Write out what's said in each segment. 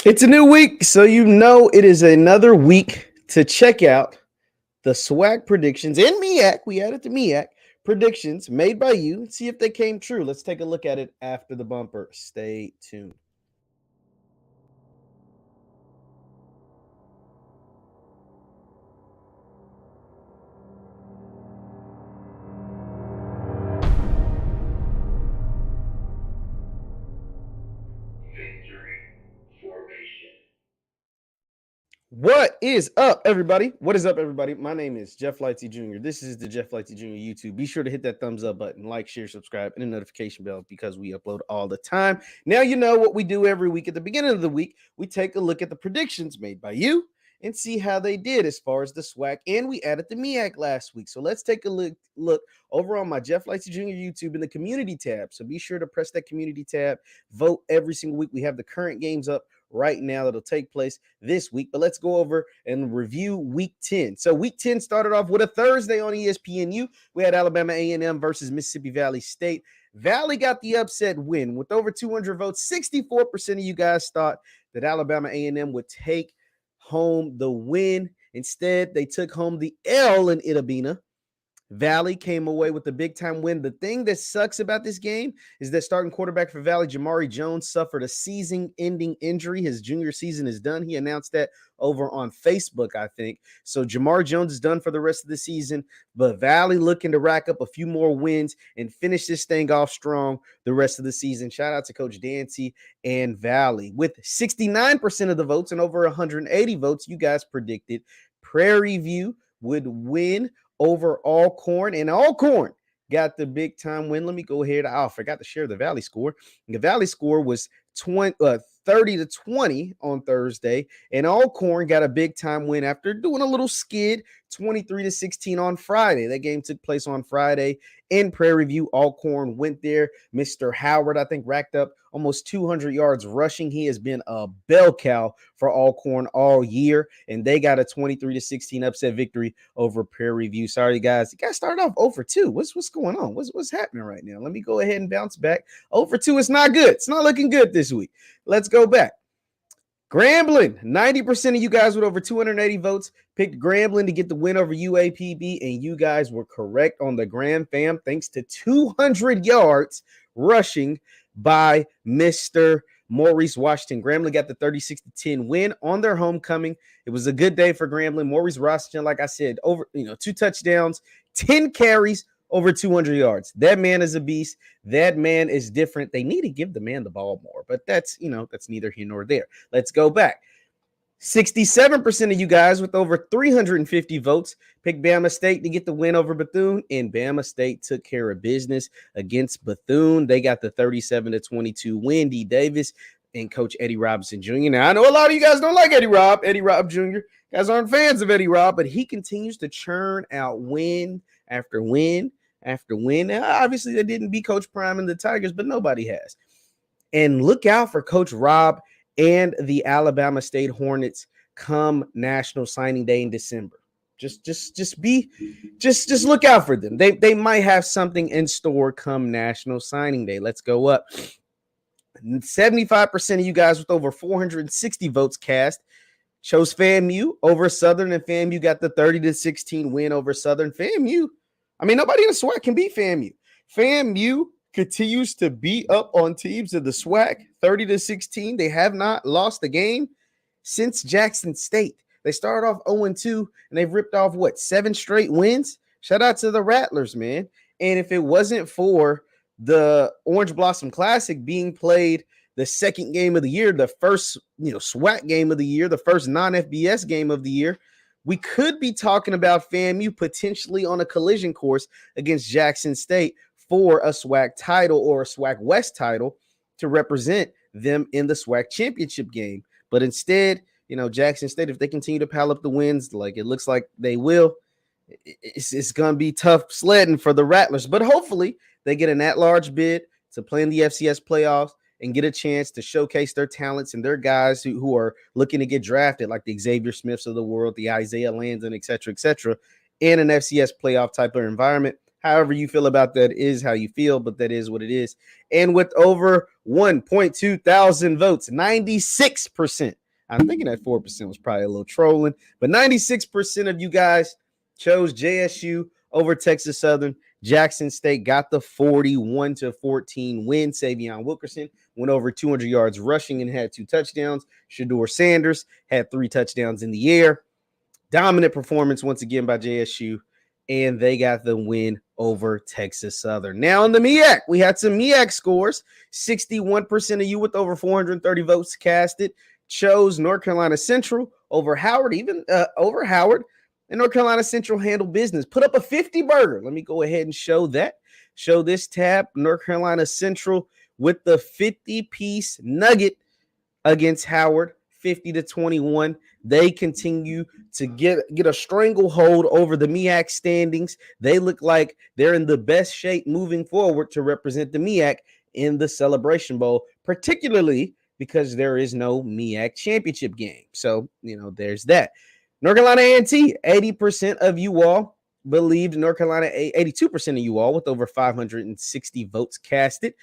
It's a new week, so you know it is another week to check out the SWAC predictions and MEAC. We added the MEAC predictions made by you and see if they came true. Let's take a look at it after the bumper. Stay tuned. What is up, everybody? What is up, everybody? My name is Jeff Lightsy Jr. This is the Jeff Lightsy Jr. YouTube. Be sure to hit that thumbs up button, like, share, subscribe, and the notification bell because we upload all the time. Now you know what we do every week. At the beginning of the week, we take a look at the predictions made by you and see how they did as far as the SWAC. And we added the MEAC last week. So let's take a look over on my Jeff Lightsy Jr. YouTube in the community tab. So be sure to press that community tab. Vote every single week. We have the current games up right now that'll take place this week, but let's go over and review week 10. So week 10 started off with a Thursday on ESPNU. We had Alabama A&M versus Mississippi Valley State. Valley got the upset win with over 200 votes. 64% of you guys thought that Alabama A&M would take home the win. Instead, they took home the L in Itabena. Valley came away with a big-time win. The thing that sucks about this game is that starting quarterback for Valley, Jamari Jones, suffered a season-ending injury. His junior season is done. He announced that over on Facebook, I think. So Jamari Jones is done for the rest of the season, but Valley looking to rack up a few more wins and finish this thing off strong the rest of the season. Shout out to Coach Dancy and Valley. With 69% of the votes and over 180 votes, you guys predicted Prairie View would win over Alcorn, and Alcorn got the big time win. Let me go ahead. I forgot to share the Valley score. The Valley score was 30-20 on Thursday, and Alcorn got a big time win after doing a little skid, 23-16 on Friday. That game took place on Friday in Prairie View. Alcorn went there. Mr. Howard, I think, racked up almost 200 yards rushing. He has been a bell cow for Alcorn all year, and they got a 23-16 upset victory over Prairie View. Sorry, guys. You guys started off 0-2. What's going on? What's happening right now? Let me go ahead and bounce back. 0-2 is not good. It's not looking good this week. Let's go back. Grambling, 90% of you guys with over 280 votes picked Grambling to get the win over UAPB, and you guys were correct on the Gram fam thanks to 200 yards rushing by Mr. Maurice Washington. Grambling got the 36-10 win on their homecoming. It was a good day for Grambling. Maurice Washington, like I said, over 2 touchdowns, 10 carries, over 200 yards. That man is a beast. That man is different. They need to give the man the ball more, but that's neither here nor there. Let's go back. 67% of you guys with over 350 votes picked Bama State to get the win over Bethune, and Bama State took care of business against Bethune. They got the 37-22 win. D. Davis and Coach Eddie Robinson Jr. Now, I know a lot of you guys don't like Eddie Rob Jr. You guys aren't fans of Eddie Rob, but he continues to churn out win after win after win. Now, obviously, they didn't beat Coach Prime and the Tigers, but nobody has. And look out for Coach Rob and the Alabama State Hornets come National Signing Day in December. Just look out for them. They might have something in store come National Signing Day. Let's go up. 75% of you guys with over 460 votes cast chose FAMU over Southern, and FAMU got the 30-16 win over Southern. FAMU, I mean, nobody in the SWAC can beat FAMU. FAMU continues to beat up on teams in the SWAC 30-16. They have not lost a game since Jackson State. They started off 0-2, and they've ripped off, 7 straight wins? Shout out to the Rattlers, man. And if it wasn't for the Orange Blossom Classic being played the second game of the year, the first, SWAC game of the year, the first non-FBS game of the year, we could be talking about FAMU potentially on a collision course against Jackson State for a SWAC title or a SWAC West title to represent them in the SWAC championship game. But instead, Jackson State, if they continue to pile up the wins like it looks like they will, it's going to be tough sledding for the Rattlers. But hopefully they get an at-large bid to play in the FCS playoffs and get a chance to showcase their talents and their guys who are looking to get drafted, like the Xavier Smiths of the world, the Isaiah Landon, et cetera, in an FCS playoff type of environment. However you feel about that is how you feel, but that is what it is. And with over 1.2 thousand votes, 96%. I'm thinking that 4% was probably a little trolling, but 96% of you guys chose JSU over Texas Southern. Jackson State got the 41-14 win. Savion Wilkerson went over 200 yards rushing and had 2 touchdowns. Shedeur Sanders had 3 touchdowns in the air. Dominant performance once again by JSU, and they got the win over Texas Southern. Now in the MEAC, we had some MEAC scores. 61% of you with over 430 votes casted chose North Carolina Central over Howard, even over Howard. And North Carolina Central handled business. Put up a 50 burger. Let me go ahead and show that. Show this tab. North Carolina Central with the 50-piece nugget against Howard, 50-21. They continue to get a stranglehold over the MEAC standings. They look like they're in the best shape moving forward to represent the MEAC in the Celebration Bowl, particularly because there is no MEAC championship game. So, there's that. North Carolina A&T, 80% of you all believed North Carolina, 82% of you all with over 560 votes casted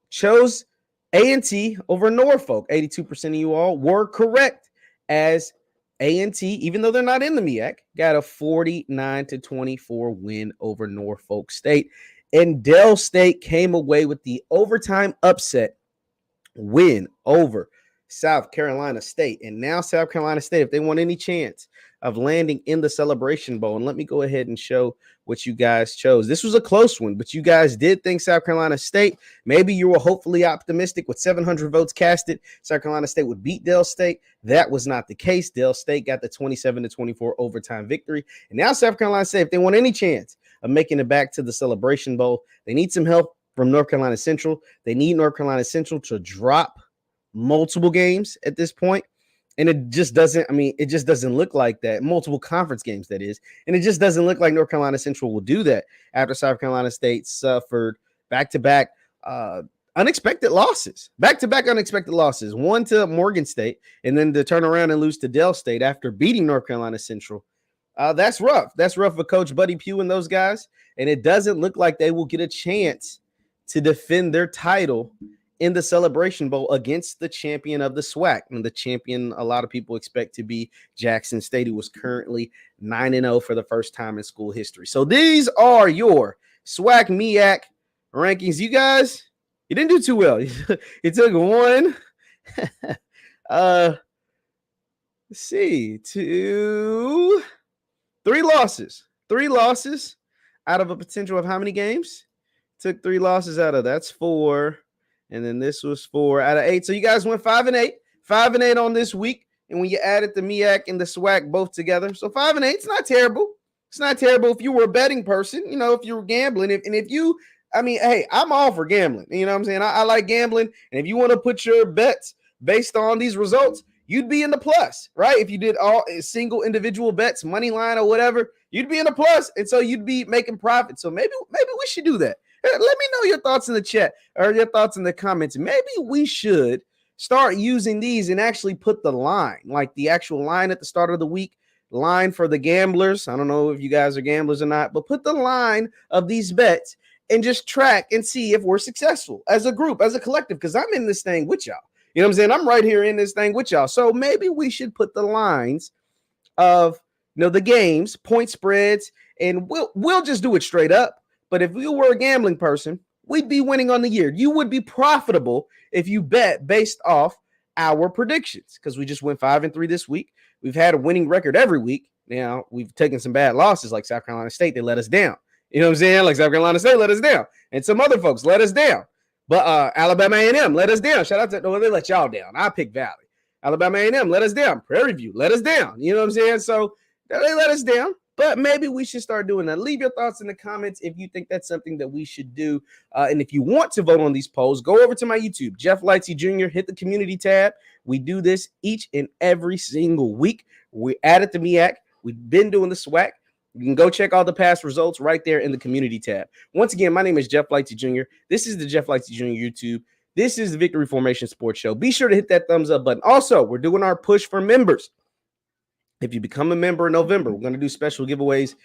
chose A&T over Norfolk. 82% of you all were correct, as A&T, even though they're not in the MEAC, got a 49-24 win over Norfolk State. And Dell State came away with the overtime upset win over South Carolina State. And now South Carolina State, if they want any chance of landing in the Celebration Bowl, and let me go ahead and show what you guys chose. This was a close one, but you guys did think South Carolina State, maybe you were hopefully optimistic with 700 votes casted, South Carolina State would beat Dell State. That was not the case. Dell State got the 27-24 overtime victory. And now South Carolina State, if they want any chance of making it back to the Celebration Bowl, they need some help from North Carolina Central. They need North Carolina Central to drop multiple games at this point. And it just doesn't look like that. Multiple conference games, that is. And it just doesn't look like North Carolina Central will do that after South Carolina State suffered back-to-back unexpected losses. Back-to-back unexpected losses. One to Morgan State, and then to turn around and lose to Dell State after beating North Carolina Central. That's rough. That's rough for Coach Buddy Pugh and those guys. And it doesn't look like they will get a chance to defend their title in the Celebration Bowl against the champion of the SWAC. And the champion, a lot of people expect to be Jackson State, who was currently 9-0 for the first time in school history. So these are your SWAC MEAC rankings. You guys, you didn't do too well. You took 3 losses. 3 losses out of a potential of how many games? Took 3 losses out of, that's 4. And then this was 4 out of 8. So you guys went 5-8. 5-8 on this week. And when you added the MEAC and the SWAC both together, so 5-8, it's not terrible. It's not terrible if you were a betting person, if you were gambling. Hey, I'm all for gambling. You know what I'm saying? I like gambling. And if you want to put your bets based on these results, you'd be in the plus, right? If you did all single individual bets, money line or whatever, you'd be in the plus. And so you'd be making profit. So maybe we should do that. Let me know your thoughts in the chat or your thoughts in the comments. Maybe we should start using these and actually put the line, like the actual line at the start of the week, line for the gamblers. I don't know if you guys are gamblers or not, but put the line of these bets and just track and see if we're successful as a group, as a collective, because I'm in this thing with y'all. You know what I'm saying? I'm right here in this thing with y'all. So maybe we should put the lines of, the games, point spreads, and we'll just do it straight up. But if you were a gambling person, we'd be winning on the year. You would be profitable if you bet based off our predictions, because we just went 5-3 this week. We've had a winning record every week. Now, we've taken some bad losses like South Carolina State. They let us down. You know what I'm saying? Like South Carolina State let us down. And some other folks let us down. But Alabama A&M let us down. Shout out to, no, they let y'all down. I picked Valley. Alabama A&M let us down. Prairie View let us down. You know what I'm saying? So they let us down. But maybe we should start doing that. Leave your thoughts in the comments if you think that's something that we should do. And if you want to vote on these polls, go over to my YouTube, Jeff Lightsy Jr., hit the community tab. We do this each and every single week. We added the MEAC. We've been doing the SWAC. You can go check all the past results right there in the community tab. Once again, my name is Jeff Lightsy Jr. This is the Jeff Lightsy Jr. YouTube. This is the Victory Formation Sports Show. Be sure to hit that thumbs up button. Also, we're doing our push for members. If you become a member in November, we're going to do special giveaways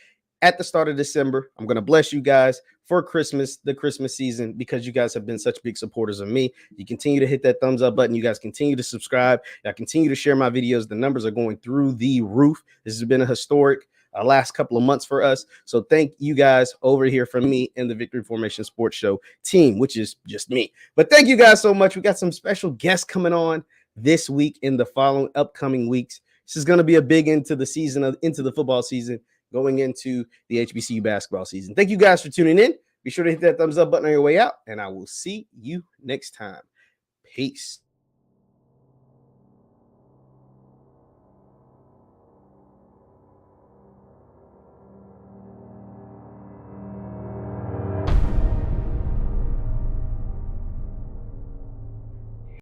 at the start of December. I'm going to bless you guys for Christmas, the Christmas season, because you guys have been such big supporters of me. You continue to hit that thumbs up button. You guys continue to subscribe. I continue to share my videos. The numbers are going through the roof. This has been a historic last couple of months for us. So thank you guys over here from me and the Victory Formation Sports Show team, which is just me. But thank you guys so much. We got some special guests coming on this week in the following upcoming weeks. This is going to be a big into the season, into the football season, going into the HBCU basketball season. Thank you guys for tuning in. Be sure to hit that thumbs up button on your way out, and I will see you next time. Peace.